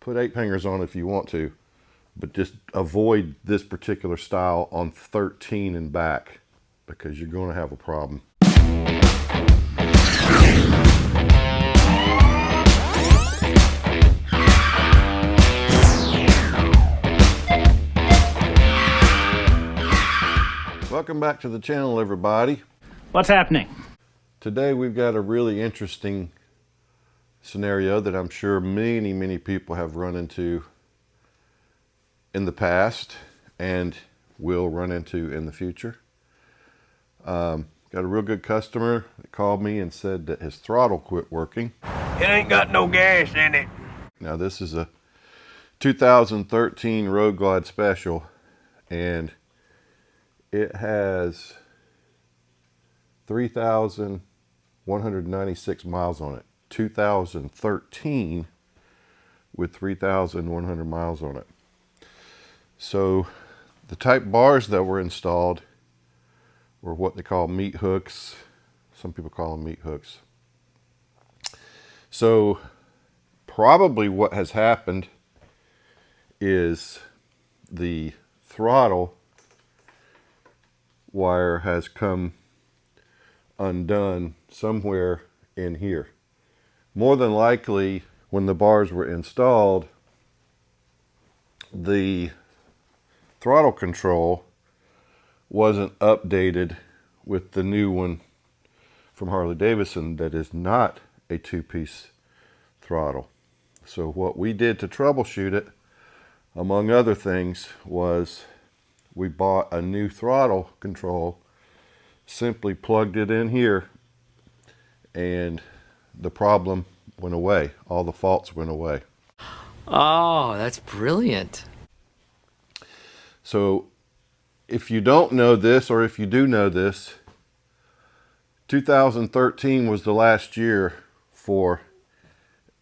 put 8-fingers on if you want to, but just avoid this particular style on 13 and back, because you're going to have a problem. Welcome back to the channel, everybody. What's happening? Today we've got a really interesting scenario that I'm sure many people have run into in the past and will run into in the future. Got a real good customer that called me and said that his throttle quit working. It ain't got no gas in it. Now this is a 2013 Road Glide Special, and it has 3,196 miles on it. 2013 with 3,100 miles on it. So the type bars that were installed were what they call meat hooks. Some people call them meat hooks. So probably what has happened is the throttle wire has come undone somewhere in here. More than likely, when the bars were installed, the throttle control wasn't updated with the new one from Harley-Davidson that is not a two-piece throttle. So what we did to troubleshoot it, among other things, was we bought a new throttle control, simply plugged it in here, and the problem went away. All the faults went away. Oh, that's brilliant. So if you don't know this, or if you do know this, 2013 was the last year for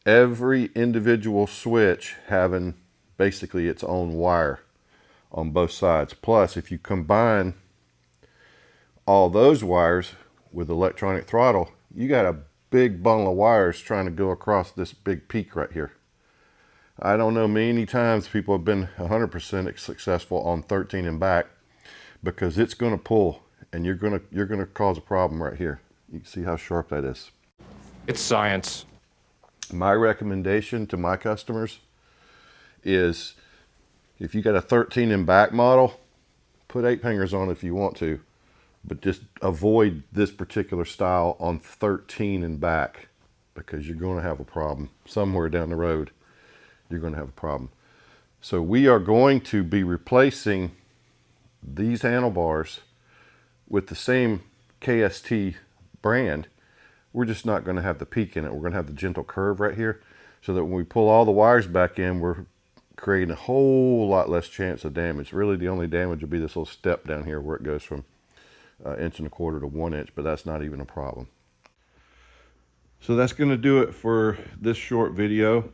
every individual switch having basically its own wire on both sides. Plus, if you combine all those wires with electronic throttle, you got a big bundle of wires trying to go across this big peak right here. I don't know many times people have been 100% successful on 13 and back, because it's going to pull, and you're going to cause a problem right here. You can see how sharp that is. It's science. My recommendation to my customers is, if you got a 13 and back model, put 8-fingers on if you want to, but just avoid this particular style on 13 and back, because you're going to have a problem. Somewhere down the road, you're going to have a problem. So we are going to be replacing these handlebars with the same KST brand. We're just not going to have the peak in it. We're going to have the gentle curve right here, so that when we pull all the wires back in, we're creating a whole lot less chance of damage. Really, the only damage will be this little step down here where it goes from 1.25 inches to 1 inch, but that's not even a problem. So that's going to do it for this short video.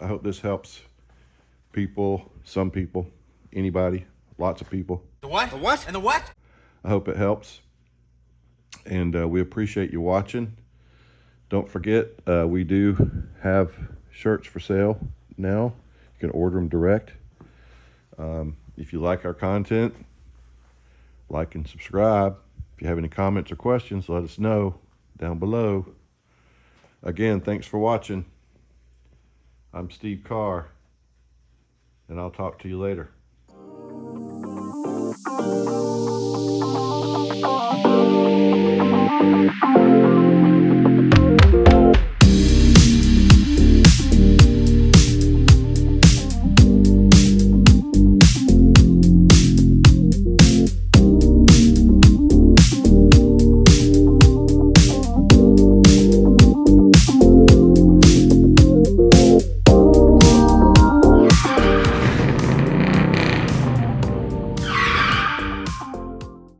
I hope this helps people, some people, anybody, lots of people. The what? The what? And the what? I hope it helps, and we appreciate you watching. Don't forget, we do have shirts for sale now. You can order them direct. If you like our content, like and subscribe. If you have any comments or questions, let us know down below. Again, thanks for watching. I'm Steve Carr, and I'll talk to you later. Thank you.